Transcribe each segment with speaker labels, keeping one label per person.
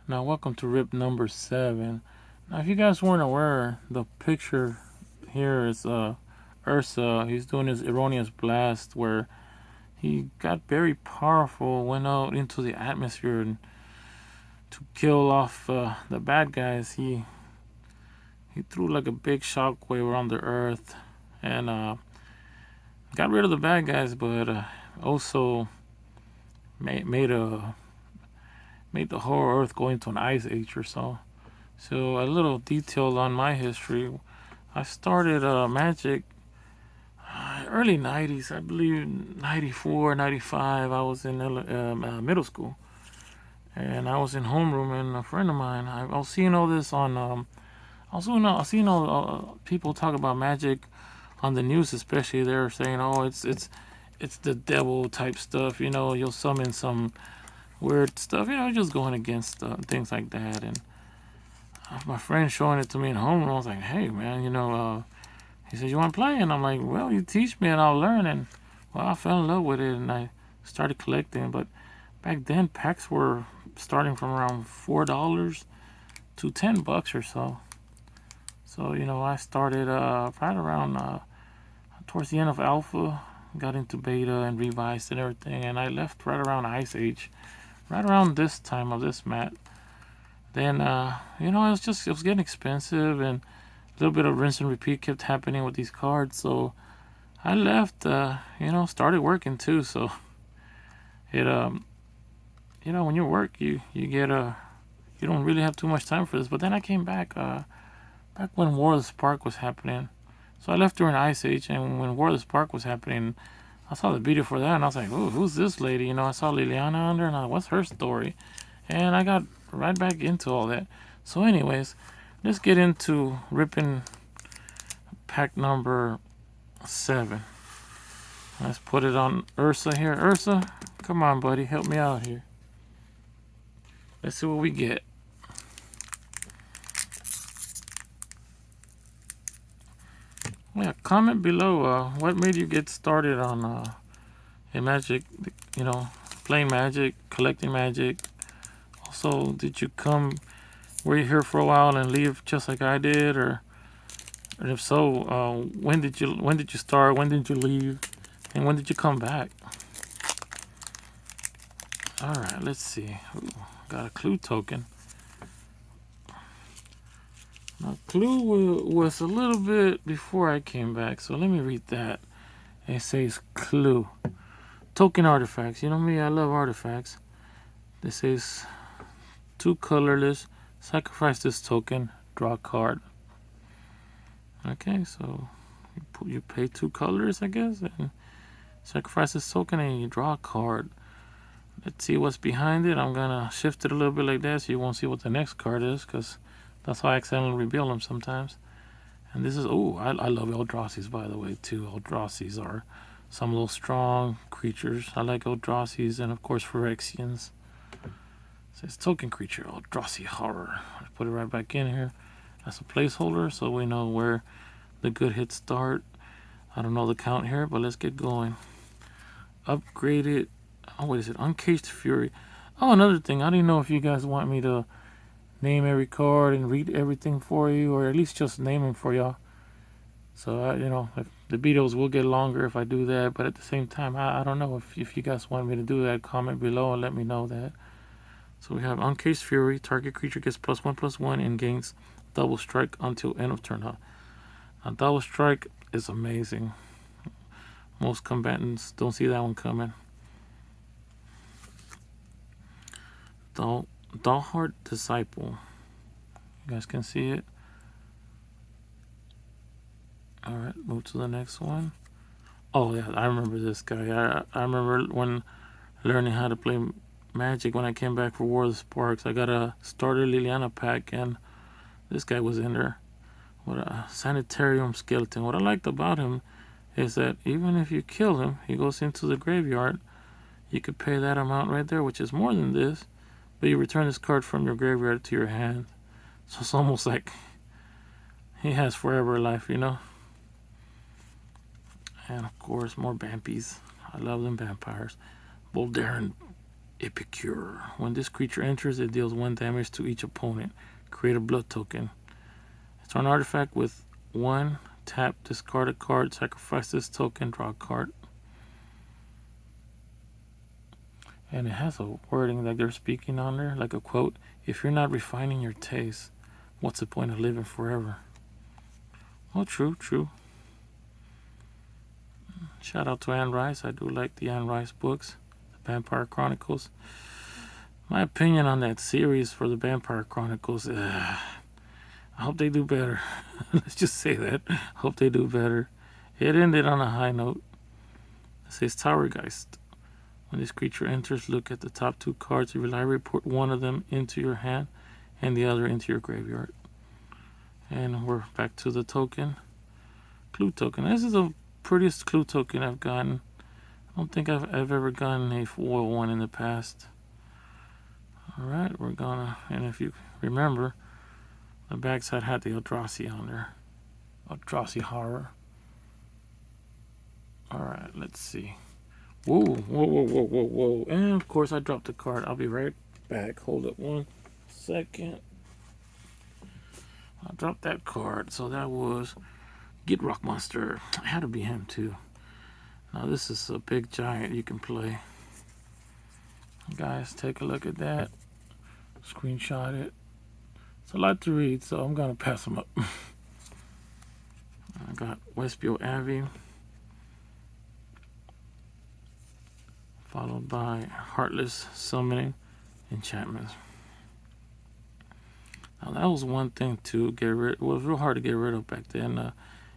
Speaker 1: Now, welcome to Rip number 7. Now, if you guys weren't aware, the picture here is Ursa. He's doing his erroneous blast where he got very powerful, went out into the atmosphere and to kill off the bad guys. He threw like a big shockwave around the earth and got rid of the bad guys, but also made the whole earth go into an ice age or so. So a little detail on my history. I started Magic early 90s, I believe 94, 95. I was in middle school. And I was in homeroom, and a friend of mine, I was seeing all this on, seeing all people talk about Magic on the news, especially. They're saying, oh, it's the devil type stuff. You'll summon some weird stuff. Just going against things like that. And my friend showing it to me in homeroom, I was like, hey, man, he said, you want to play? And I'm like, well, you teach me and I'll learn. And, well, I fell in love with it and I started collecting. But back then, packs were starting from around $4 to $10 or so. So, I started right around towards the end of Alpha, got into Beta and Revised and everything. And I left right around Ice Age, right around this time of this mat. Then, it was getting expensive and a little bit of rinse and repeat kept happening with these cards. So I left, started working too. So it, when you work, you get you don't really have too much time for this. But then I came back, back when War of the Spark was happening. So I left during Ice Age, and when War of the Spark was happening, I saw the video for that, and I was like, "Oh, who's this lady?" I saw Liliana under, and I, what's her story? And I got right back into all that. So, anyways, let's get into ripping pack number 7. Let's put it on Ursa here. Ursa, come on, buddy, help me out here. Let's see what we get. Yeah, comment below what made you get started on in Magic, playing Magic, collecting Magic. Also, did you were you here for a while and leave just like I did, or if so, when did you start? When did you leave? And when did you come back? All right, let's see. Ooh, got a clue token. Now, clue was a little bit before I came back, so let me read that. It says clue. Token artifacts. You know me, I love artifacts. This says 2 colorless. Sacrifice this token. Draw a card. Okay, so you pay 2 colors, I guess, and sacrifice this token and you draw a card. Let's see what's behind it. I'm gonna shift it a little bit like that so you won't see what the next card is, because that's how I accidentally reveal them sometimes. And this is, I love Eldrassis, by the way, too. Eldrassis are some of those strong creatures. I like Eldrassis and, of course, Phyrexians. So it's token creature, Eldrassi Horror. I put it right back in here as a placeholder so we know where the good hits start. I don't know the count here, but let's get going. Upgraded. Oh, what is it? Uncaged Fury. Oh, another thing. I didn't know if you guys want me to name every card and read everything for you, or at least just name them for y'all. So, if the videos will get longer if I do that, but at the same time, I don't know if you guys want me to do that. Comment below and let me know that. So we have Uncaged Fury. Target creature gets +1/+1 and gains double strike until end of turn. Now, double strike is amazing. Most combatants don't see that one coming. Dalhart Disciple. You guys can see it. Alright, move to the next one. Oh yeah, I remember this guy. I remember when learning how to play Magic when I came back for War of the Sparks. I got a starter Liliana pack and this guy was in there. What a Sanitarium Skeleton. What I liked about him is that even if you kill him, he goes into the graveyard. You could pay that amount right there, which is more than this, but you return this card from your graveyard to your hand. So it's almost like he has forever life, And of course, more Vampies. I love them vampires. Boldarin Epicure. When this creature enters, it deals 1 damage to each opponent. Create a blood token. It's an artifact with 1. Tap, discard a card, sacrifice this token, draw a card. And it has a wording like they're speaking on there, like a quote. If you're not refining your taste, what's the point of living forever? Oh, true, true. Shout out to Anne Rice. I do like the Anne Rice books, the Vampire Chronicles. My opinion on that series for the Vampire Chronicles, I hope they do better. Let's just say that. Hope they do better. It ended on a high note. It says Towergeist. When this creature enters, look at the top 2 cards of your library, put one of them into your hand and the other into your graveyard. And we're back to the token. Clue token. This is the prettiest clue token I've gotten. I don't think I've ever gotten a foil one in the past. Alright, we're gonna, and if you remember, the backside had the Eldrazi on there. Eldrazi Horror. Alright, let's see. Whoa, whoa, whoa, whoa, whoa, whoa. And of course I dropped the card. I'll be right back. Hold up 1 second. I dropped that card. So that was Get Rock Monster. It had to be him too. Now this is a big giant you can play. Guys, take a look at that. Screenshot it. It's a lot to read, so I'm gonna pass them up. I got Westfield Abbey, followed by Heartless Summoning Enchantments. Now that was one thing to get rid. It was real hard to get rid of back then.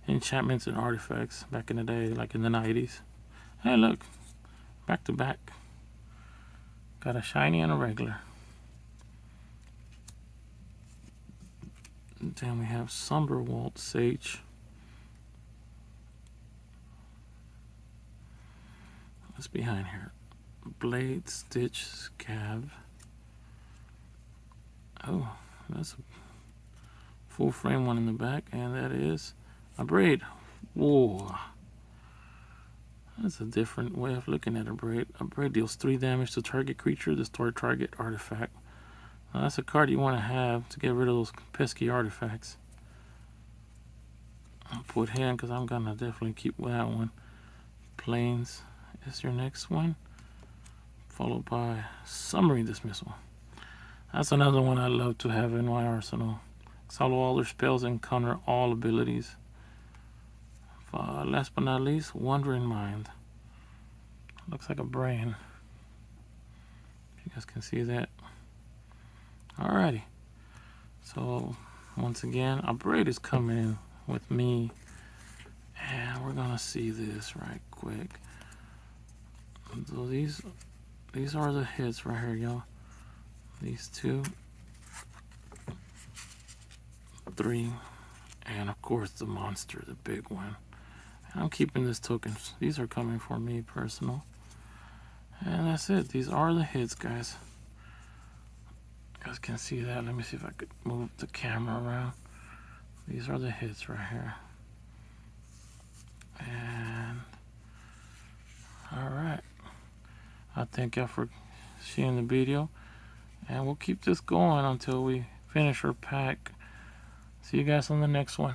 Speaker 1: Enchantments and artifacts back in the day, like in the 90s. Hey, look, back to back. Got a shiny and a regular. And then we have Somberwald Sage. What's behind here? Blade Stitch Scav. Oh, that's a full frame one in the back, and that is a braid. Whoa. That's a different way of looking at a braid. A braid deals 3 damage to target creature, destroy target artifact. Now that's a card you want to have to get rid of those pesky artifacts. I'll put him because I'm going to definitely keep that one. Plains is your next one, followed by Summary Dismissal. That's another one I love to have in my arsenal. Exile all their spells and counter all abilities. Last but not least, Wandering Mind. Looks like a brain. You guys can see that. Alrighty. So, once again, a braid is coming in with me. And we're gonna see this right quick. So these are the hits right here, y'all. These 2, 3, and of course the monster, the big one. And I'm keeping this token. These are coming for me personal. And that's it. These are the hits, guys. You guys can see that. Let me see if I could move the camera around. These are the hits right here. And alright. I thank y'all for seeing the video. And we'll keep this going until we finish our pack. See you guys on the next one.